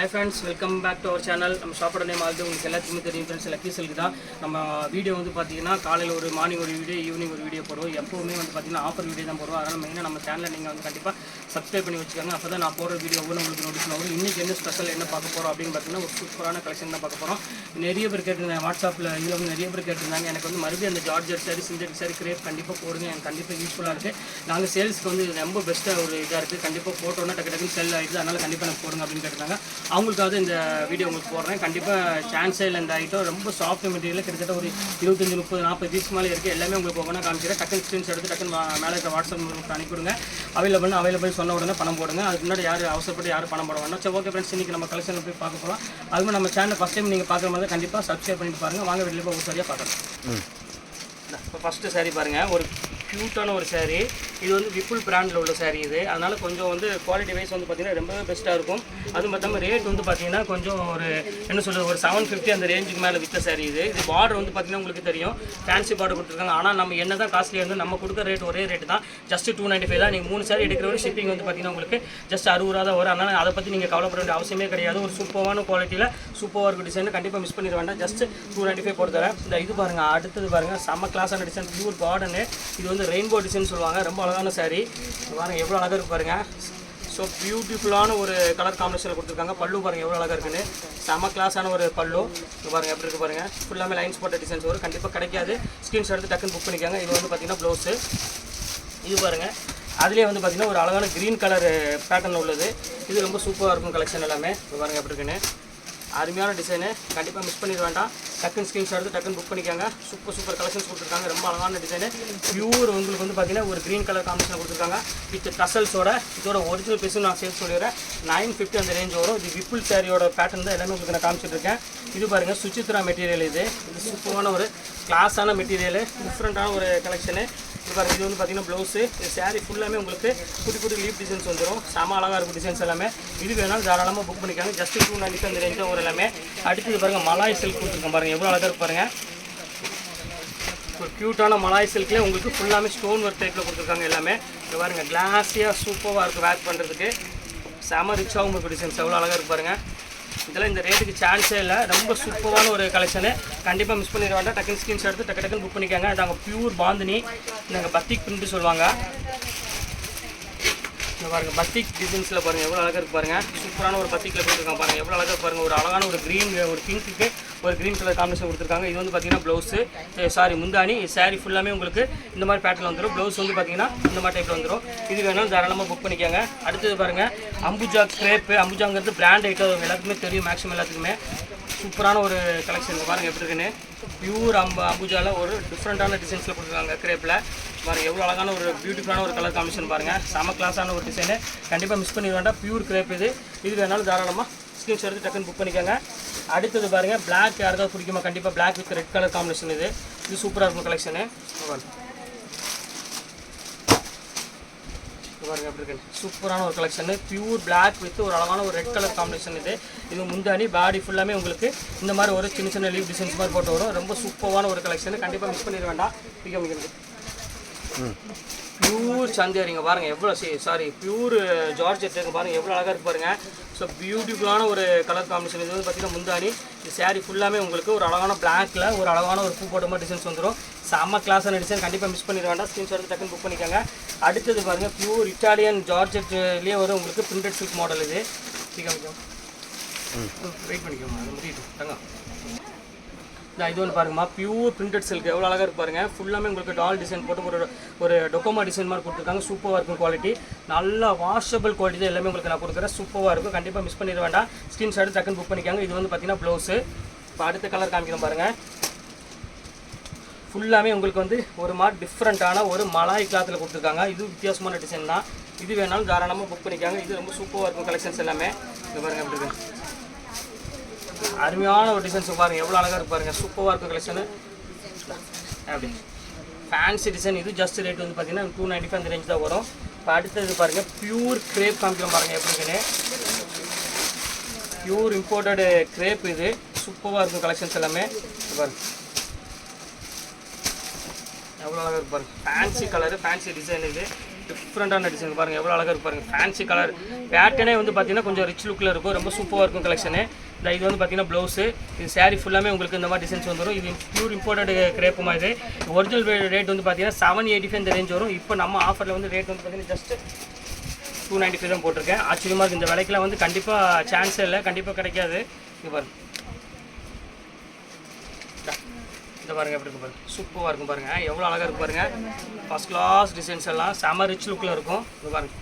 Hi friends, welcome back to our channel. நம்ம ஷாப்போட name ஆல்து உங்களுக்கு எல்லாத்துக்குமே தெரியும் ஃப்ரெண்ட்ஸ். லக்கி சில்க் தான். நம்ம வீடியோ வந்து பார்த்தீங்கன்னா காலையில் ஒரு மார்னிங் ஒரு வீடியோ, ஈவினிங் ஒரு வீடியோ போடுவோம். எப்போவுமே வந்து பார்த்தீங்கன்னா ஆஃபர் வீடியோ தான் போடுவோம். அதனால் மெயினாக நம்ம சேனலில் நீங்கள் வந்து கண்டிப்பாக சப்ஸ்கிரைப் பண்ணி வச்சுக்கோங்க. அப்போ தான் நான் போடுற வீடியோ ஒவ்வொரு உங்களுக்கு நோட்டிஃபிகேஷன் வரும். இன்றைக்கி என்ன ஸ்பெஷல் என்ன பார்க்க போகிறோம் அப்படின்னு பார்த்தீங்கன்னா ஒரு சூப்பரான கலெக்ஷன் தான் பார்க்க போகிறோம். நிறைய பேர் கேட்டிருந்தாங்க வாட்ஸ்அப்பில், இதில் வந்து நிறைய பேர் கேட்டிருந்தாங்க எனக்கு வந்து மறுபடியும் அந்த georgette sari, synthetic sari crepe கண்டிப்பாக போடுங்க, எனக்கு கண்டிப்பாக யூஸ்ஃபுல்லாக இருக்குது. நாங்கள் சேல்ஸ்க்கு வந்து ரொம்ப பெஸ்ட்டாக ஒரு இதாக இருக்குது. கண்டிப்பாக போட்டோன்னா டக்கு டக்குன்னு செல் ஆகிடுது, அதனால் கண்டிப்பாக எனக்கு போடுங்க அப்படின்னு கேட்டிருந்தாங்க. அவங்களுக்காக இந்த வீடியோ உங்களுக்கு போடுறேன். கண்டிப்பாக சான்ஸே இல்லை. இந்த ஐட்டம் ரொம்ப சாஃப்ட் மெட்டீரியல், கிட்டத்தட்ட ஒரு 25, 30, 40 பீஸ் மேலே இருக்குது. எல்லாமே உங்களுக்கு ஒவ்வொன்றா காமிக்கிறேன். டக்குன்னு ஸ்க்ரீன்ஷாட் எடுத்து டக்குன்னு மேலே இருக்க வாட்ஸ்அப் உங்களுக்கு அனுப்பிவிடுங்க. அவைலபிள் சொன்ன உடனே பணம் போடுங்க. அதுக்கு முன்னாடி யார் அவசரப்பட்டு யாரும் பணம் போட வேண்டாம். சரி, ஓகே ஃப்ரெண்ட்ஸ், இன்றைக்கி நம்ம கலெக்ஷனில் போய் பார்க்க போகிறோம். அதுமாதிரி நம்ம சேனல் ஃபஸ்ட் டைம் நீங்கள் பார்க்குற மாதிரி கண்டிப்பாக சப்ஸ்கிரைப் பண்ணிட்டு பாருங்கள். வாங்க வெளியில் போய் சரியாக பார்க்கலாம். இப்போ ஃபஸ்ட்டு சாரீ பாருங்கள், ஒரு க்யூட்டான ஒரு சாரீ. இது வந்து விப்புல் பிராண்டில் உள்ள சாரீ இது. அதனால் கொஞ்சம் வந்து குவாலிட்டி வைஸ் வந்து பார்த்திங்கன்னா ரொம்பவே பெஸ்ட்டாக இருக்கும். அது மட்டும் ரேட் வந்து பார்த்திங்கன்னா கொஞ்சம் ஒரு என்ன சொல்கிறது, ஒரு 750 அந்த ரேஞ்சுக்கு மேலே விற்ற சாரீ இது. இது பார்டர் வந்து பார்த்திங்கன்னா உங்களுக்கு தெரியும், ஃபேன்சி பார்டர் கொடுத்துருக்காங்க. ஆனால் நம்ம என்ன தான் காஸ்ட்லியாக இருந்தால் நம்ம கொடுக்குற ரேட் ஒரே ரேட்டு தான், ஜஸ்ட் 295 தான். நீங்கள் 3 சாரீ எடுக்கிறவங்க ஷிப்பிங் வந்து பார்த்திங்கன்னா உங்களுக்கு ஜஸ்ட் 60 ரூபா தான் வரும். அதனால் அதை பற்றி நீங்கள் கவலைப்பட வேண்டிய அவசியமே கிடையாது. ஒரு சூப்பரான குவாலிட்டியில் சூப்பராக இருக்கும் டிசைன், கண்டிப்பாக மிஸ் பண்ணிட வேண்டாம். ஜஸ்ட் 295 போட்டு தரேன். இந்த இது பாருங்கள், அடுத்தது பாருங்கள், செம்ம கிளாஸான டிசைன், பியூர் கார்டனு. இது வந்து ரெயின்போ டிசைன் சொல்லுவாங்க. ரொம்ப அழகான சாரீ பாருங்கள், எவ்வளோ அழகாக இருக்கு பாருங்கள். ஸோ பியூட்டிஃபுல்லான ஒரு கலர் காம்பினேஷனில் கொடுத்துருக்காங்க. பல்லு பாருங்கள் எவ்வளோ அழகாக இருக்குன்னு, செம்ம கிளாஸான ஒரு பல்லு. இது பாருங்கள் எப்படி இருக்குது பாருங்கள், ஃபுல்லாமே லைன்ஸ் போட்ட டிசைன்ஸ் வரும். கண்டிப்பாக கிடைக்காது, ஸ்க்ரீன்ஷாட் எடுத்து டக்குன்னு புக் பண்ணிக்காங்க. இது வந்து பார்த்திங்கன்னா ப்ளவுஸு. இது பாருங்கள், அதுலேயே வந்து பார்த்திங்கன்னா ஒரு அழகான க்ரீன் கலர் பேட்டர்ன் உள்ளது. இது ரொம்ப சூப்பராக இருக்கும் கலெக்ஷன் எல்லாமே. இது பாருங்கள் எப்படி இருக்குன்னு, அருமையான டிசைனு, கண்டிப்பாக மிஸ் பண்ணிட வேண்டாம். டக்குன்னு ஸ்க்ரீன்ஷாட் எடுத்து டக்குன்னு புக் பண்ணிக்காங்க. சூப்பர் கலெக்ஷன்ஸ் கொடுத்துருக்காங்க, ரொம்ப அழகான டிசைனு. பியூர் உங்களுக்கு வந்து பார்த்திங்கன்னா ஒரு க்ரீன் கலர் காம்பினேஷன் கொடுத்துருக்காங்க வித் டசல்ஸோட. இதோட ஒரிஜினல் பீஸும் நான் சேர்த்து சொல்லிடுறேன். 950 அந்த ரேஞ்ச் வரும். இது விப்புல் சாரியோட பேட்டர்ன் தான் எல்லாமே உங்களுக்கு நான் காமிச்சிட்ருக்கேன். இது பாருங்கள், சுச்சித்ரா மெட்டீரியல். இது சூப்பரான ஒரு கிளாஸான மெட்டீரியல், டிஃப்ரெண்ட்டான ஒரு கலெக்ஷனு. இது பாருங்கள், இது வந்து பார்த்திங்கன்னா ப்ளவுஸு. இது சாரீ ஃபுல்லாமே உங்களுக்கு குட்டி லீப் டிசைன்ஸ் வந்துடும். செம அழகாக இருக்கும் டிசைன்ஸ் எல்லாமே. இது வேணாலும் தாராளமாக புக் பண்ணிக்காங்க. ஜஸ்ட் 295 அந்த ரேஞ்ச் தான் ஒரு எல்லாமே. அடுத்தது பாருங்கள், மலாய் சில்க் கொடுத்துருக்கோம் பாருங்கள், எவ்வளோ அழகாக இருக்கு பாருங்கள். ஒரு க்யூட்டான மலாய் சில்க்லேயே உங்களுக்கு ஃபுல்லாமே ஸ்டோன் ஒர்க் டைப்பில் கொடுத்துருக்காங்க எல்லாமே. இது பாருங்கள், கிளாஸியாக சூப்பராக இருக்குது வேர் பண்ணுறதுக்கு. செம ரிச்சாகவும் இருக்கும் டிசைன்ஸ், எவ்வளோ அழகாக இருக்கு பாருங்கள். இதெல்லாம் இந்த ரேட்டுக்கு சான்ஸே இல்லை. ரொம்ப சூப்பரான ஒரு கலெக்ஷனு, கண்டிப்பாக மிஸ் பண்ணிட வேண்டாம். டக்குன்னு ஸ்க்ரீன்ஷாட் எடுத்து டக்குன்னு புக் பண்ணிக்காங்க. நாங்கள் பியூர் பாந்தினி, நாங்கள் பத்திக் பிரிண்ட்டு சொல்லுவாங்க. இந்த பாருங்கள், பத்திக் டிசைன்ஸில் பாருங்கள் எவ்வளோ அழகாக இருக்குது பாருங்கள். சூப்பரான ஒரு பத்திக்கில் கொடுத்துருக்காங்க பாருங்கள், எவ்வளோ அழகாக பாருங்கள். ஒரு அழகான ஒரு க்ரீன், ஒரு பிங்க்குக்கு ஒரு க்ரீன் கலர் காம்பினேஷன் கொடுத்துருக்காங்க. இது வந்து பார்த்திங்கன்னா ப்ளவுஸு, முந்தானி. சாரீ ஃபுல்லாமே உங்களுக்கு இந்த மாதிரி பேட்டர்ன் வந்துடும். ப்ளவுஸ் வந்து பார்த்திங்கன்னா இந்த மாதிரி டைப்பில் வந்துடும். இது வேணாலும் தாராளமாக புக் பண்ணிக்காங்க. அடுத்தது பாருங்கள், அம்புஜா கிரேப்பு. அம்புஜாங்கிறது பிராண்ட் ஐட்டம் எல்லாத்துக்குமே தெரியும், மேக்ஸிமம் எல்லாத்துக்குமே. சூப்பரான ஒரு கலெக்ஷன் பாருங்கள் எப்படி இருக்குன்னு. பியூர் அம்புஜாவில் ஒரு டிஃப்ரெண்ட்டான டிசைன்ஸில் கொடுத்துருக்காங்க கிரேப்பில். பாருங்கள் எவ்வளோ அழகான ஒரு பியூட்டிஃபுல்லான ஒரு கலர் காம்பினேஷன் பாருங்கள். செம கிளாஸான ஒரு டிசைனு, கண்டிப்பாக மிஸ் பண்ணி வேண்டாம். பியூர் கிரேப் இது. இது வேணாலும் தாராளமாக ஸ்க்ரீன்ஷாட் எடுத்து டக்குன்னு புக் பண்ணிக்கோங்க. அடுத்தது பாருங்கள், பிளாக் யாருக்காவது பிடிக்குமா, கண்டிப்பாக black with red colour combination. இது சூப்பராக இருக்கும் கலெக்ஷனு. பாருங்க எப்படி இருக்கு, சூப்பரான ஒரு கலெக்ஷனு. பியூர் பிளாக் வித் ஒரு அழகான ஒரு ரெட் கலர் காம்பினேஷன். இது முந்தானி, பாடி ஃபுல்லாமே உங்களுக்கு இந்த மாதிரி ஒரு சின்ன லீவ் டிசைன்ஸ் மாதிரி போட்டு வரும். ரொம்ப சூப்பரான ஒரு கலெக்ஷனு, கண்டிப்பாக மிஸ் பண்ணிட வேண்டாம். பியூர் சந்தேரிங்க பாருங்கள் எவ்வளோ, பியூர் ஜார்ஜெட் இருக்குது பாருங்கள், எவ்வளோ அழகாக இருக்குது பாருங்கள். ஸோ பியூட்டிஃபுல்லான ஒரு கலர் காம்பினேஷன். இது வந்து பார்த்திங்கன்னா முந்தானி. இது சாரீ ஃபுல்லாமே உங்களுக்கு ஒரு அழகான பிளாக்கில் ஒரு அழகான ஒரு பூ போட்ட மாதிரி டிசைன்ஸ் வந்துடும். செம்ம கிளாஸான டிசைன், கண்டிப்பாக மிஸ் பண்ணிட வேண்டாம். ஸ்க்ரீன்ஷாட் எடுத்து டக்குன்னு புக் பண்ணிக்கோங்க. அடுத்தது பாருங்கள், பியூர் இட்டாலியன் ஜார்ஜெட்லேயே வரும் உங்களுக்கு பிரிண்டட் சில்க் மாடல். இது வெயிட் பண்ணிக்கோங்க, அது முடியுது. இது ஒன்று பாருங்கம்மா, பியூர் பிரிண்டட் சில்க், எவ்வளோ அழகாக இருக்கு பாருங்கள். ஃபுல்லாமே உங்களுக்கு டால் டிசைன் போட்டு ஒரு டொக்கோமா டிசைன் மாதிரி கொடுத்துருக்காங்க. சூப்பராக இருக்கும் குவாலிட்டி, நல்லா வாஷபிள் குவாலிட்டி தான் எல்லாமே உங்களுக்கு நான் கொடுக்குறேன். சூப்பராக இருக்கும், கண்டிப்பாக மிஸ் பண்ணிட வேண்டாம். ஸ்க்ரீன்ஷாட் டக்குன்னு புக் பண்ணிக்காங்க. இது வந்து பார்த்திங்கன்னா ப்ளவுஸு. இப்போ அடுத்த கலர் காமிக்கிறோம் பாருங்கள். ஃபுல்லாமே உங்களுக்கு வந்து ஒரு மாதிரி டிஃப்ரெண்ட்டான ஒரு மலாய் கிளாத்தில் கொடுத்துருக்காங்க. இது வித்தியாசமான டிசைன் தான். இது வேணாலும் தாராளமாக புக் பண்ணிக்காங்க. இது ரொம்ப சூப்பராக இருக்கும் கலெக்ஷன்ஸ் எல்லாமே. இது பாருங்கள் எப்படி இருக்கு, அருமையான ஒரு டிசைன்ஸ் பாருங்கள், எவ்வளோ அழகாக இருக்கு பாருங்கள். சூப்பராக இருக்கும் கலெக்ஷனு. அப்படி ஃபேன்சி டிசைன். இது ஜஸ்ட் ரேட் வந்து பார்த்திங்கன்னா 295 அந்த ரேஞ்ச் தான் வரும். இப்போ அடுத்தது பாருங்கள், பியூர் கிரேப் காமிக்கிறோம் பாருங்கள் எப்படி இருக்குன்னு. Pure imported crepe. இது சூப்பராக இருக்கும் கலெக்ஷன்ஸ் எல்லாமே. பாருங்கள் எவ்வளோ அழகாக இருக்கு பாருங்கள், ஃபேன்சி கலரு, ஃபேன்சி டிசைன். இது டிஃப்ரெண்ட்டான டிசைன் பாருங்கள் எவ்வளோ அழகாக இருக்கு பாருங்கள். ஃபேன்சி கலர் பேட்டர்னே வந்து பார்த்தீங்கன்னா கொஞ்சம் ரிச் லுக்கில் இருக்கும். ரொம்ப சூப்பராக இருக்கும் கலெக்ஷனு. இது வந்து பார்த்தீங்கன்னா ப்ளவுஸு. இது சாரீ ஃபுல்லாமே உங்களுக்கு இந்த மாதிரி டிசைன்ஸ் வந்துடும். இது பியூர் இம்போர்ட்டட் கிரேப்புமா. இது ஒரிஜினல் ரேட் வந்து பார்த்தீங்கன்னா 785 இந்த ரேஞ்ச் வரும். இப்போ நம்ம ஆஃபரில் வந்து ரேட் வந்து பார்த்தீங்கன்னா ஜஸ்ட் 295 தான் போட்டிருக்கேன். ஆச்சரியமாக இருக்குது. இந்த விலைக்கெலாம் வந்து கண்டிப்பாக சான்ஸே இல்லை, கண்டிப்பாக கிடைக்காது. இது பாருங்கள், இந்த பாருங்கள் எப்படி இருக்கும் பாருங்கள். சூப்பராக இருக்கும் பாருங்கள், எவ்வளோ அழகாக இருக்கும் பாருங்கள். ஃபஸ்ட் கிளாஸ் டிசைன்ஸ் எல்லாம் செம ரிச் லுக்கில் இருக்கும். இது பாருங்கள்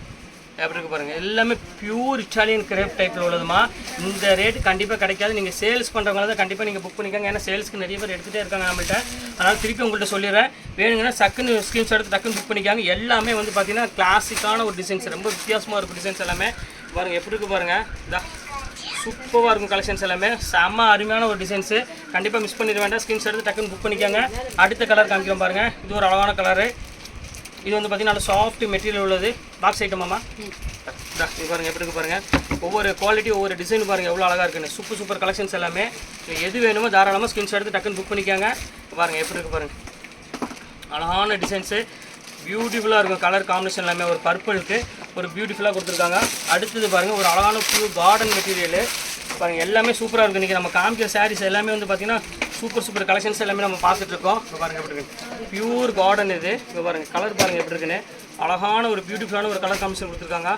எப்படி இருக்குது பாருங்கள். எல்லாமே பியூர் இட்டாலியன் கிரேப் டைப்பில் உள்ளதுமா. இந்த ரேட்டு கண்டிப்பாக கிடைக்காது. நீங்கள் சேல்ஸ் பண்ணுறவங்கள தான் கண்டிப்பாக நீங்கள் புக் பண்ணிக்கோங்க. ஏன்னா சேல்ஸ்க்கு நிறைய பேர் எடுத்துகிட்டே இருக்காங்க நம்மள்கிட்ட. அதனால் திருப்பி உங்கள்கிட்ட சொல்லிடுறேன், வேணுங்கன்னா டக்குன்னு ஸ்க்ரீன்ஷாட் எடுத்து டக்குன்னு புக் பண்ணிக்காங்க. எல்லாமே வந்து பார்த்தீங்கன்னா கிளாசிக்கான ஒரு டிசைன்ஸ், ரொம்ப வித்தியாசமாக இருக்கும் டிசைன்ஸ் எல்லாமே. பாருங்கள் எப்படி இருக்குது பாருங்கள். இதா சூப்பராக இருக்கும் கலெக்ஷன்ஸ் எல்லாமே. செம்ம அருமையான ஒரு டிசைன்ஸு. கண்டிப்பாக மிஸ் பண்ணிட வேண்டாம். ஸ்க்ரீன்ஷாட் எடுத்து டக்குன்னு புக் பண்ணிக்கோங்க. அடுத்த கலர் காமிக்கிறோம் பாருங்கள். இது ஒரு அழகான கலரு. இது வந்து பார்த்தீங்கன்னா நல்ல சாஃப்ட் மெட்டீரியல் உள்ளது. பாக்ஸ் ஐட்டமாம்மா. இது பாருங்கள் எப்படி இருக்குது பாருங்கள். ஒவ்வொரு குவாலிட்டி ஒவ்வொரு டிசைன் பாருங்கள் எவ்வளோ அழகாக இருக்குன்னு. சூப்பர் கலெக்ஷன்ஸ் எல்லாமே. எது வேணுமோ தாராளமாக ஸ்க்ரீன்ஷாட் எடுத்து டக்குன்னு புக் பண்ணிக்கோங்க. பாருங்கள் எப்படி இருக்குது பாருங்கள். அழகான டிசைன்ஸு, பியூட்டிஃபுல்லாக இருக்கும். கலர் காம்பினேஷன் எல்லாமே ஒரு பர்பிளுக்கு ஒரு பியூட்டிஃபுல்லாக கொடுத்துருக்காங்க. அடுத்தது பாருங்கள் ஒரு அழகான பியூர் கார்டன் மெட்டீரியல் பாருங்கள். எல்லாமே சூப்பராக இருக்குது. இன்றைக்கி நம்ம காமிக்கிற சாரீஸ் எல்லாமே வந்து பார்த்திங்கன்னா சூப்பர் கலெக்ஷன்ஸ் எல்லாமே நம்ம பார்த்துட்ருக்கோம். இப்போ பாருங்கள் எப்படி இருக்குது. பியூர் கார்டன் இது. இப்போ பாருங்கள் கலர் பாருங்கள் எப்படி இருக்குன்னு. அழகான ஒரு பியூட்டிஃபுல்லான ஒரு கலர் காம்பினேஷன் கொடுத்துருக்காங்க.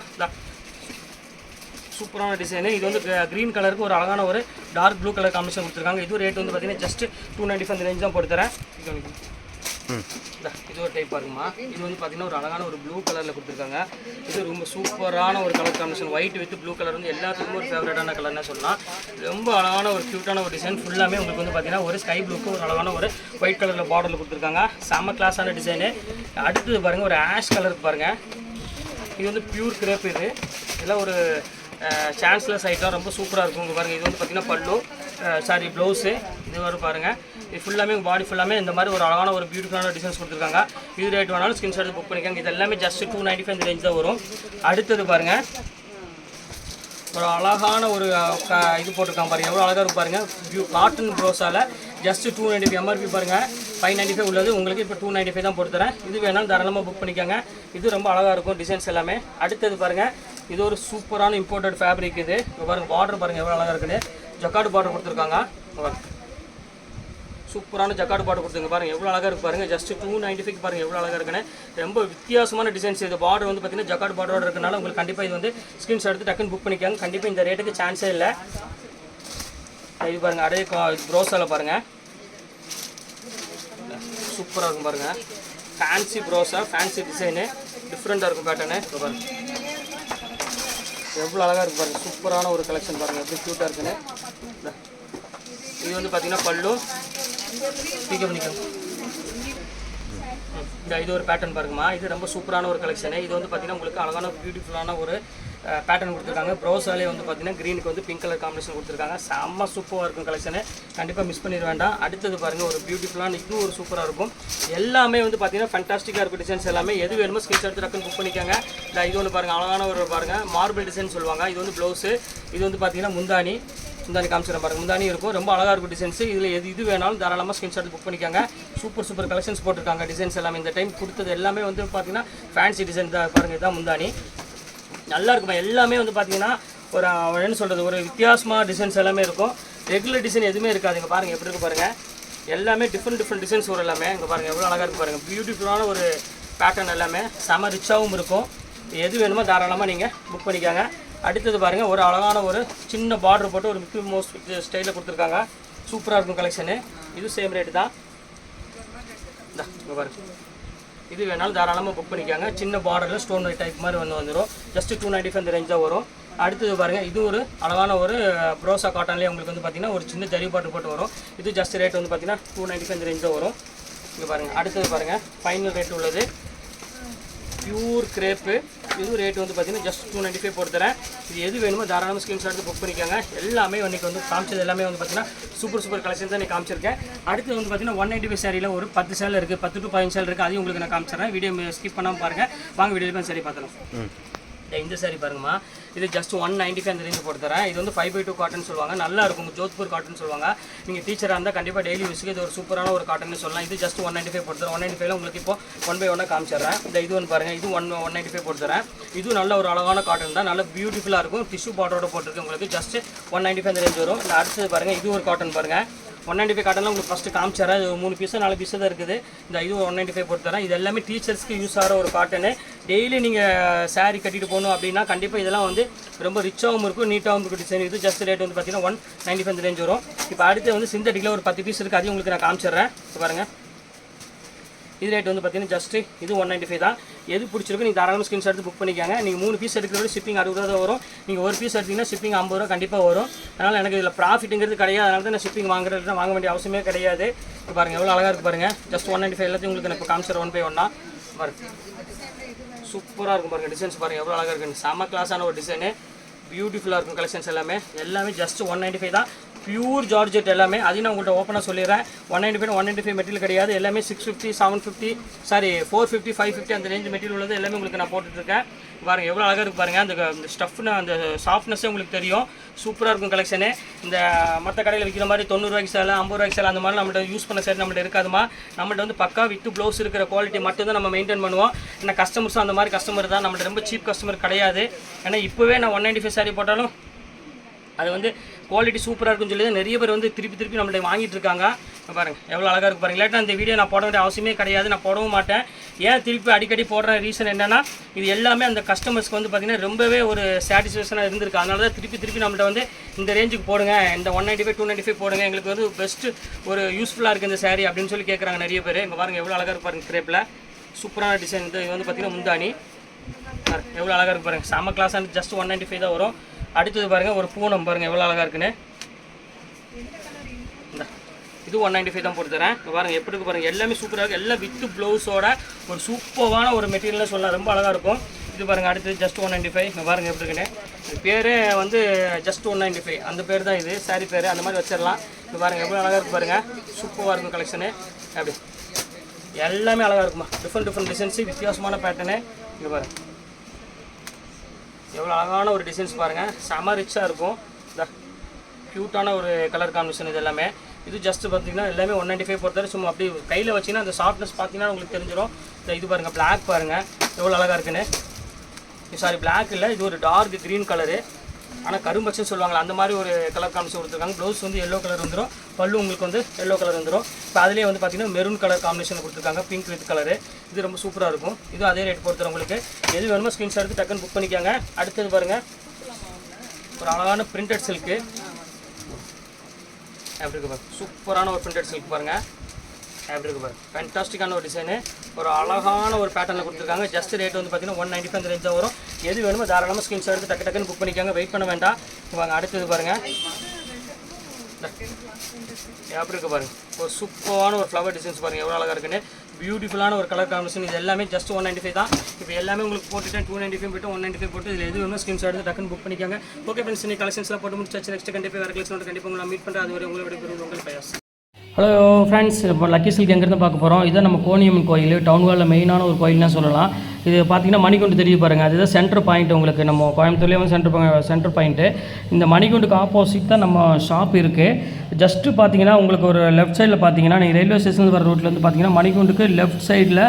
சூப்பரான டிசைனு. இது வந்து க்ரீன் கலருக்கு ஒரு அழகான ஒரு டார்க் ப்ளூ கலர் காம்பினேஷன் கொடுத்துருக்காங்க. இது ரேட் வந்து பார்த்தீங்கன்னா ஜஸ்ட் 295 ரேஞ்ச் தான் போட்டு தரேன். இது ஒரு டைப் பாருங்கம்மா. இது வந்து பார்த்தீங்கன்னா ஒரு அழகான ஒரு ப்ளூ கலரில் கொடுத்துருக்காங்க. இது ரொம்ப சூப்பரான ஒரு colour combination. White with blue colour வந்து எல்லாத்துக்குமே ஒரு ஃபேவரட்டான கலர்னு சொல்லலாம். ரொம்ப அழகான ஒரு க்யூட்டான ஒரு டிசைன். ஃபுல்லாமே உங்களுக்கு வந்து பார்த்தீங்கன்னா ஒரு ஸ்கை ப்ளூக்கு ஒரு அழகான ஒரு ஒயிட் கலரில் பார்டரில் கொடுத்துருக்காங்க. செம்ம கிளாஸான டிசைனு. அடுத்தது பாருங்கள் ஒரு ஆஷ் கலருக்கு பாருங்கள். இது வந்து பியூர் கிரேப். இது இதெல்லாம் ஒரு சான்ஸ்லெஸ் ஐட்டம், ரொம்ப சூப்பராக இருக்கும். இங்கே பாருங்கள் இது வந்து பார்த்திங்கன்னா பல்லு ப்ளவுஸு. இது வரும் பாருங்கள். இது ஃபுல்லாமே பாடி ஃபுல்லாமே இந்த மாதிரி ஒரு அழகான ஒரு பியூட்டிஃபுல்லான டிசைன்ஸ் கொடுத்துருக்காங்க. இது ரேட் வேணாலும் ஸ்க்ரீன்ஷாட் புக் பண்ணிக்காங்க. இது எல்லாமே ஜஸ்ட் 295 இந்த ரேஞ்ச் தான் வரும். அடுத்தது பாருங்கள் ஒரு அழகான ஒரு இது போட்டிருக்காங்க பாருங்கள். எவ்வளோ அழகாக இருக்கும் பாருங்கள். காட்டன் ப்ரோஸால் ஜஸ்ட் 295 எம்ஆர்பி பாருங்கள். 595 உள்ளது. உங்களுக்கு இப்போ 295 தான் போட்டு தரேன். இது வேணாலும் தாராளமாக புக் பண்ணிக்காங்க. இது ரொம்ப அழகாக இருக்கும் டிசைன்ஸ் எல்லாமே. அடுத்தது பாருங்கள் இது ஒரு சூப்பரான இம்போர்ட்டட் ஃபேப்ரிக். இது இப்போ பாருங்கள் பார்டர் பாருங்கள் எவ்வளோ அழகாக இருக்குன்னு. ஜக்கார்டு பார்டர் கொடுத்துருக்காங்க. சூப்பரான ஜக்கார்டு பார்டர் கொடுத்துருங்க பாருங்கள் எவ்வளோ அழகாக இருக்குது பாருங்கள். ஜஸ்ட் 295 பாருங்கள் எவ்வளோ அழகாக இருக்குன்னு. ரொம்ப வித்தியாசமான டிசைன்ஸ். இது பார்டர் வந்து பார்த்தீங்கன்னா ஜக்கார்டு பார்டரோட இருக்கனால உங்களுக்கு கண்டிப்பாக இது வந்து ஸ்க்ரீன்ஷாட் எடுத்து டக்குன்னு புக் பண்ணிக்காங்க. கண்டிப்பாக இந்த ரேட்டுக்கு சான்ஸே இல்லை. இது பாருங்கள் அடைய ப்ரோஸால் பாருங்கள் சூப்பராக இருக்கும் பாருங்கள். ஃபேன்சி ப்ரோஸா, ஃபேன்சி டிசைனு, டிஃப்ரெண்ட்டாக இருக்கும் பேட்டர்னு. இப்போ பாருங்கள் எவ்வளோ அழகாக இருக்குது பாருங்கள். சூப்பரான ஒரு கலெக்ஷன் பாருங்கள் எப்படி க்யூட்டாக இருக்குன்னு. இது வந்து பார்த்தீங்கன்னா பல்லு இது ஒரு பேட்டர்ன் பாருங்கம்மா. இது ரொம்ப சூப்பரான ஒரு கலெக்ஷனு. இது வந்து பார்த்தீங்கன்னா உங்களுக்கு அழகான பியூட்டிஃபுல்லான ஒரு பேட்டர்ன் கொடுத்துருக்காங்க. ப்ரௌஸாலே வந்து பார்த்தீங்கன்னா க்ரீனுக்கு வந்து பிங்க் கலர் காம்பினேஷன் கொடுத்துருக்காங்க. செம்ம சூப்பராக இருக்கும் கலெக்ஷனு. கண்டிப்பாக மிஸ் பண்ணிட வேண்டாம். அடுத்தது பாருங்கள் ஒரு பியூட்டிஃபுல்லான இதுவும் ஒரு சூப்பராக இருக்கும். எல்லாமே வந்து பார்த்தீங்கன்னா ஃபேண்டாஸ்டிக்காக இருக்கும் டிசைன்ஸ் எல்லாமே. எது வேணுமோ ஸ்கிரீன்ஷாட் எடுத்து டக்குன்னு புக் பண்ணிக்காங்க. இது ஒன்று பாருங்கள் அழகான ஒரு பாருங்கள் மார்பிள் டிசைன் சொல்லுவாங்க. இது வந்து ப்ளவுஸு. இது வந்து பார்த்தீங்கன்னா முந்தானி காமிச்சிடும் பாருங்கள். முந்தானி இருக்கும். ரொம்ப அழகாக இருக்கும் டிசைன்ஸ். இதில் இது வேணாலும் தாராளமாக ஸ்க்ரீன்ஷாட் புக் பண்ணிக்காங்க. சூப்பர் கலெக்ஷன்ஸ் போட்டிருக்காங்க. டிசைன்ஸ் எல்லாமே இந்த டைம் கொடுத்தது எல்லாமே வந்து பார்த்தீங்கன்னா ஃபேன்சி டிசைன் தான் பாருங்கள். இதுதான் முந்தானி. நல்லா இருக்குமா. எல்லாமே வந்து பார்த்தீங்கன்னா ஒரு என்ன சொல்கிறது ஒரு வித்தியாசமாக டிசைன்ஸ் எல்லாமே இருக்கும். ரெகுலர் டிசைன் எதுவுமே இருக்காது. இங்கே பாருங்கள் எப்படி இருக்குது பாருங்கள். எல்லாமே டிஃப்ரெண்ட் டிசைன்ஸ் வரும் எல்லாமே. இங்கே பாருங்கள் எவ்வளோ அழகாக இருக்குது பாருங்கள். பியூட்டிஃபுல்லான ஒரு பேட்டர்ன் எல்லாமே செம ரிச்சாகவும் இருக்கும். எது வேணுமோ தாராளமாக நீங்கள் புக் பண்ணிக்காங்க. அடுத்தது பாருங்கள் ஒரு அழகான ஒரு சின்ன பார்டர் போட்டு ஒரு மிக்கி மவுஸ் ஸ்டைலில் கொடுத்துருக்காங்க. சூப்பராக இருக்கும் கலெக்ஷனு. இது சேம் ரேட்டு தான். இங்கே பாருங்கள் இது வேணாலும் தாராளமாக புக் பண்ணிக்காங்க. சின்ன பார்டரில் ஸ்டோன் டைப் மாதிரி வந்துடும். ஜஸ்ட் 295 இந்த ரேஞ்ச் தான் வரும். அடுத்தது பாருங்கள் இது ஒரு அழகான ஒரு ப்ரோசா காட்டன்லேயே உங்களுக்கு வந்து பார்த்திங்கன்னா ஒரு சின்ன ஜரி பார்டர் போட்டு வரும். இது ஜஸ்ட் ரேட் வந்து பார்த்திங்கன்னா 295 இந்த ரேஞ்ச் தான் வரும். இங்கே பாருங்கள் அடுத்தது பாருங்கள் ஃபைனல் ரேட் உள்ளது பியூர் கிரேப்பு. இது ரேட் வந்து பார்த்தீங்கன்னா ஜஸ்ட் 295 போட்டு தரேன். இது எது வேணுமோ தாராளமாக ஸ்க்ரீன்ஷாட் எடுத்து புக் பண்ணிக்காங்க. எல்லாமே இன்றைக்கி வந்து காமிச்சது எல்லாமே வந்து பார்த்தீங்கன்னா சூப்பர் கலெக்ஷன் தான் நான் காமிச்சிருக்கேன். அடுத்து வந்து பார்த்தீங்கன்னா 195 சாரியில் ஒரு 10 சேல் இருக்குது, 10 to 15 சேல் இருக்குது. அதையும் உங்களுக்கு நான் காமிச்சிடுறேன். வீடியோ ஸ்கிப் பண்ணாமல் பாருங்கள். வாங்க வீடியோ சரி பார்த்துலாம். இந்த சாரி பாருங்கம்மா, இது ஜஸ்ட் 195 அந்த ரேஞ்சு போட்டு தரேன். இது வந்து 5/2 காட்டன் சொல்லுவாங்க, நல்லா இருக்கும், ஜோத்பூர் காட்டன் சொல்லுவாங்க. நீங்கள் டீச்சராக இருந்தால் கண்டிப்பாக டெய்லி யூஸுக்கு இது ஒரு சூப்பரான ஒரு காட்டன் சொல்லலாம். இது ஜஸ்ட் 195 போட்டு தரேன். 195 உங்களுக்கு இப்போ 1/1 காமிச்சிடுறேன். இது ஒன்று பாருங்கள், இது 195 போட்டு தரேன். இது நல்ல ஒரு அழகான காட்டன் தான், நல்ல பியூட்டிஃபுல்லாக இருக்கும். டிஷ்யூ பார்டரோட போட்டிருக்கு, உங்களுக்கு ஜஸ்ட் 195 அந்த ரேஞ்ச் வரும். இந்த அடுத்தது பாருங்கள், இது ஒரு காட்டன் பாருங்கள், 195 காட்டனில் உங்களுக்கு ஃபஸ்ட்டு காமிச்சிடறேன். இது 3 பீஸோ 4 பீஸோ தான் இருக்குது. இந்த இது 195 போட்டு தரேன். இது எல்லாமே டீச்சர்ஸ்க்கு யூஸ் ஆகிற ஒரு காட்டனு. டெய்லி நீங்கள் சாரீ கட்டிட்டு போகணும் அப்படின்னா கண்டிப்பாக இதெல்லாம் வந்து ரொம்ப ரிச்சாகவும் இருக்கும், நீட்டாகவும் இருக்கும் டிசைன். இது ஜஸ்ட் ரேட் வந்து பார்த்தீங்கன்னா 195 ரேஞ்ச் வரும். இப்போ அடுத்து வந்து சிந்தட்டிக்கில் ஒரு 10 பீஸ் இருக்குது, அதையும் உங்களுக்கு நான் காமிச்சிடுறேன். இப்போ பாருங்கள், இது ரேட் வந்து பார்த்தீங்கன்னா ஜஸ்ட்டு இது 195 தான். எது பிடிச்சிருக்கு நீங்கள் தாராளமாக ஸ்கிரீன்ஷாட் எடுத்து புக் பண்ணிக்காங்க. நீங்கள் 3 பீஸ் எடுக்கிறத ஷிப்பிங் 60 ரூபா வரும். நீங்கள் ஒரு பீஸ் எடுத்திங்கன்னா ஷிப்பிங் 50 ரூபா கண்டிப்பாக வரும். அதனால் எனக்கு இதில் ப்ராஃபிட்டுங்கிறது கிடையாது, அதனால தான் நான் ஷிப்பிங் வாங்குறது வாங்க வேண்டிய அவசியமே கிடையாது. இப்போ பாருங்கள் எவ்வளோ அழகாக இருக்குது பாருங்கள், ஜஸ்ட் 195 எல்லாத்தையும் உங்களுக்கு நான் இப்போ காமிச்சிடுறேன் 1/1 பாருங்கள். சூப்பராக இருக்கும் பாருங்கள், டிசைன்ஸ் பாருங்கள் எவ்வளோ அழகாக இருக்குன்னு. செம்ம கிளாஸான ஒரு டிசைனு, பியூட்டிஃபுல்லாக இருக்கும் கலெக்ஷன்ஸ் எல்லாமே ஜஸ்ட் 195 தான். பியூர் ஜார்ஜெட் எல்லாமே. அதையும் நான் உங்கள்கிட்ட ஓப்பனாக சொல்லிடுறேன். 195 மெட்டீரியல் கிடையாது, எல்லாமே 650 750 450 550 அந்த ரேஞ்ச் மெட்டீரியல் உள்ளது எல்லாமே உங்களுக்கு நான் போட்டுட்ருக்கேன். பாருங்கள் எவ்வளோ அழகாக இருக்குது பாருங்கள். அந்த ஸ்டஃப்னு அந்த சாஃப்ட்னஸே உங்களுக்கு தெரியும், சூப்பராக இருக்கும் கலெக்ஷனு. இந்த மற்ற கடையில் விற்கிற மாதிரி 90 ரூபாய்க்கு சேலை 50 ரூபாய்க்கு சேலை அந்த மாதிரி நம்மள்ட்ட யூஸ் பண்ண சேலை நம்மள்ட்ட இருக்காதுமா. நம்மள்ட்ட வந்து பக்கா வித்து ப்ளவுஸ் இருக்கிற குவாலிட்டி மட்டும் தான் நம்ம மெயின்டைன் பண்ணுவோம். ஏன்னா கஸ்டமர்ஸும் அந்த மாதிரி கஸ்டமர் தான், நம்மள்ட்ட ரொம்ப சீப் கஸ்டமர் கிடையாது. ஏன்னா இப்போவே நான் 195 சாரீ போட்டாலும் அது வந்து குவாலிட்டி சூப்பராக இருக்குன்னு சொல்லி நிறைய பேர் வந்து திருப்பி நம்மள்ட்ட வாங்கிட்டு இருக்காங்க. பாருங்கள் எவ்வளோ அழகாக இருக்குது பாருங்கள். இல்லாட்டா அந்த வீடியோ நான் போட வேண்டிய அவசியமே கிடையாது, நான் போடவும் மாட்டேன். ஏன் திருப்பி அடிக்கடி போடுற ரீசன் என்னென்னா, இது எல்லாமே அந்த கஸ்டமர்ஸ்க்கு வந்து பார்த்திங்கன்னா ரொம்பவே ஒரு சாட்டிஸ்ஃபேக்ஷனாக இருந்திருக்கு. அதனால தான் திருப்பி நம்மள்ட்ட வந்து இந்த ரேஞ்சுக்கு போடுங்க, இந்த 195 295 போடுங்க, எங்களுக்கு வந்து பெஸ்ட்டு ஒரு யூஸ்ஃபுல்லாக இருக்குது இந்த சாரீ அப்படின்னு சொல்லி கேட்குறாங்க நிறைய பேர். இங்கே பாருங்கள் எவ்வளோ அழகாக இருக்கு பாருங்கள், கிரேப்பில் சூப்பரான டிசைன். இது வந்து பார்த்திங்கன்னா முந்தானி எவ்வளோ அழகாக இருக்கு பாருங்கள், செம்ம கிளாஸான ஜஸ்ட் 195 தான் வரும். அடுத்தது பாருங்கள் ஒரு பூனம் பாருங்கள் எவ்வளோ அழகாக இருக்குன்னு. இது 195 தான் போட்டு தரேன். பாருங்கள் எப்படி இருக்கு பாருங்கள், எல்லாமே சூப்பராக இருக்குது. எல்லாம் வித்து ப்ளவுஸோட ஒரு சூப்பரான ஒரு மெட்டீரியலாக சொல்லலாம், ரொம்ப அழகாக இருக்கும். இது பாருங்கள் அடுத்தது ஜஸ்ட் 195. இங்கே பாருங்கள் எப்படி இருக்குன்னு. இது பேரே வந்து ஜஸ்ட் 195 அந்த பேர் தான், இது சாரி பேர் அந்த மாதிரி வச்சிடலாம். இது பாருங்கள் எவ்வளோ அழகாக இருக்குது பாருங்கள், சூப்பராக இருக்கும் கலெக்ஷனு. அப்படி எல்லாமே அழகாக இருக்குமா, டிஃப்ரெண்ட் டிசைன்ஸு, வித்தியாசமான பேட்டர்னு. இங்கே பாருங்கள் எவ்வளோ அழகான ஒரு டிசைன்ஸ் பாருங்கள், செம ரிச்சாக இருக்கும். இந்த க்யூட்டான ஒரு கலர் காம்பினேஷன் இது எல்லாமே. இது ஜஸ்ட் பார்த்தீங்கன்னா எல்லாமே 195 பொறுத்தவரை சும்மா அப்படி கையில் வச்சிங்கன்னா அந்த சாஃப்ட்னஸ் பார்த்தீங்கன்னா உங்களுக்கு தெரிஞ்சிடும். இது பாருங்கள் பிளாக் பாருங்கள் எவ்வளோ அழகாக இருக்குன்னு. சாரி பிளாக் இல்லை, இது ஒரு டார்க் க்ரீன் கலரு, ஆனால் கரும்பச்சன்னு சொல்லுவாங்களா அந்த மாதிரி ஒரு கலர் காம்பினேஷன் கொடுத்துருக்காங்க. ப்ளவுஸ் வந்து எல்லோ கலர் வந்துடும், பல்லு உங்களுக்கு வந்து எல்லோ கலர் வந்துடும். இப்போ அதிலே வந்து பார்த்தீங்கன்னா மெரூன் கலர் காம்பினேஷன் கொடுத்துருக்காங்க, பிங்க் வித் கலரு. இது ரொம்ப சூப்பராக இருக்கும். இது அதே ரேட் பொறுத்தவரை உங்களுக்கு எது வேணுமோ ஸ்க்ரீன்ஷாட் எடுத்து டக்குன்னு புக் பண்ணிக்காங்க. அடுத்தது பாருங்கள் ஒரு அழகான பிரிண்டட் சில்க்கு எப்படி இருக்கு பாருங்கள், சூப்பரான ஒரு பிரிண்டட் சில்க் பாருங்கள் எப்படி இருக்கு பாருங்கள், ஃபேன்டாஸ்டிக்கான ஒரு டிசைனு, ஒரு அழகான ஒரு பேட்டர்னில் கொடுத்துருக்காங்க. ஜஸ்ட் ரேட் வந்து பார்த்தீங்கன்னா 195 அந்த ரேஞ்சாக வரும். எது வேணுமோ தாராளமாக ஸ்க்ரீன்ஷாட் எடுத்து டக்குன்னு புக் பண்ணிக்காங்க, வெயிட் பண்ண வேண்டாம். வாங்க அடுத்தது பாருங்கள் எப்படி இருக்கு பாருங்கள், ஒரு சூப்பரான ஒரு ஃப்ளவர் டிசைன்ஸ் பாருங்கள் எவ்வளோ அழகாக இருக்குன்னு. பியூட்டிஃபுல்லான ஒரு கலர் காம்பினேஷன். இது எல்லாமே ஜஸ்ட் 195 தான். இப்போ எல்லாமே உங்களுக்கு போட்டுட்டேன் 295 போட்டு 195 போட்டு இதில் எது வேணுமோ ஸ்க்ரீன்ஷாட் எடுத்து டக்குன்னு புக் பண்ணிக்காங்க. ஓகே ஃப்ரெண்ட்ஸ், இன்னைக்கு கலெக்ஷன்ஸ்லாம் போட்டு முடிச்சாச்சு. நெக்ஸ்ட் கண்டிப்பாக வேறு கலெக்ஷனோட கண்டிப்பாக உங்களை மீட் பண்ணுறேன். அது வரை உங்களை விட உங்கள் பயாஸ். ஹலோ ஃப்ரெண்ட்ஸ், இப்போ லக்கி சில்க் எங்கேருந்து பார்க்க போகிறோம். இதுதான் நம்ம கோணியம்மன் கோயில், டவுன் ஹாலில் மெயினான ஒரு கோயில்னு சொல்லலாம். இது பார்த்தீங்கன்னா மணிகுண்டு தெரிய பாருங்கள், அதுதான் சென்டர் பாயிண்ட். உங்களுக்கு நம்ம கோயம்புத்தூர்லேயே வந்து சென்டர் பாயிண்ட்டு. இந்த மணிகுண்டுக்கு ஆப்போசிட் தான் நம்ம ஷாப் இருக்குது. ஜஸ்ட்டு பார்த்தீங்கன்னா உங்களுக்கு ஒரு லெஃப்ட் சைடில் பார்த்தீங்கன்னா நீங்கள் ரயில்வே ஸ்டேஷன் வர ரோட்டில் வந்து பார்த்தீங்கன்னா மணிகுண்டுக்கு லெஃப்ட் சைடில்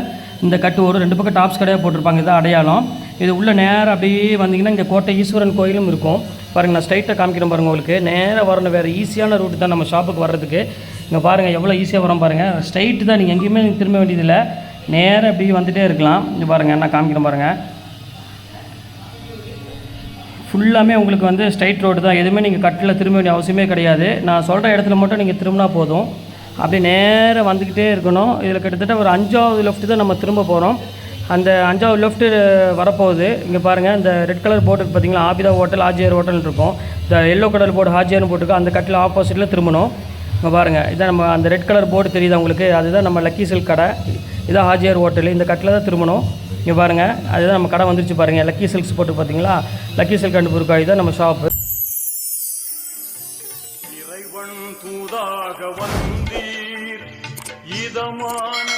இந்த கட்டு வரும். 2 பக்கம் டாப்ஸ் கடையாக போட்டிருப்பாங்க, இதுதான் அடையாளம். இது உள்ள நேராக அப்படியே வந்தீங்கன்னா இங்கே கோட்டை ஈஸ்வரன் கோயிலும் இருக்கும் பாருங்கள். நான் ஸ்ட்ரைட்டாக காமிக்கிறேன் பாருங்கள், உங்களுக்கு நேராக வரணும். வேறு ஈஸியான ரூட்டு தான் நம்ம ஷாப்புக்கு வர்றதுக்கு. இங்கே பாருங்கள் எவ்வளோ ஈஸியாக வரோம் பாருங்கள், ஸ்ட்ரைட்டு தான், நீங்கள் எங்கேயுமே திரும்ப வேண்டியதில்லை, நேராக அப்படி வந்துகிட்டே இருக்கலாம். இங்கே பாருங்கள் நான் காமிக்கிறேன் பாருங்கள், ஃபுல்லாமே உங்களுக்கு வந்து ஸ்ட்ரைட் ரோடு தான், எதுவுமே நீங்கள் கட்டில் திரும்ப வேண்டிய அவசியமே கிடையாது. நான் சொல்கிற இடத்துல மட்டும் நீங்கள் திரும்பினா போதும், அப்படியே நேராக வந்துக்கிட்டே இருக்கணும். இதில் கிட்டத்தட்ட ஒரு 5வது லெஃப்ட்டு தான் நம்ம திரும்ப போகிறோம். அந்த 5வது லெஃப்ட்டு வரப்போகுது. இங்கே பாருங்கள் இந்த ரெட் கலர் போர்டு பார்த்தீங்களா, ஆபிதா ஹோட்டல் ஆஜியார் ஹோட்டல் இருக்கும். இந்த எல்லோ கலர் போர்டு ஹாஜியார்னு போட்டுருக்கு, அந்த கட்டில் ஆப்போசிட்டில் திரும்பணும். இங்கே பாருங்கள் இதான் நம்ம அந்த ரெட் கலர் போர்டு தெரியுதா உங்களுக்கு, அதுதான் நம்ம லக்கி சில்க் கடை. இதான் ஹாஜியார் ஹோட்டல், இந்த கட்டில் தான் திரும்பணும். இங்கே பாருங்கள் அதுதான் நம்ம கடை வந்துருச்சு பாருங்கள், லக்கி சில்க்ஸ் போட்டு பார்த்தீங்களா, லக்கி சில்க் அண்ட் புர்காய் தான் நம்ம ஷாப்பு. இறைவன் தூதாக வந்தீர் இதமான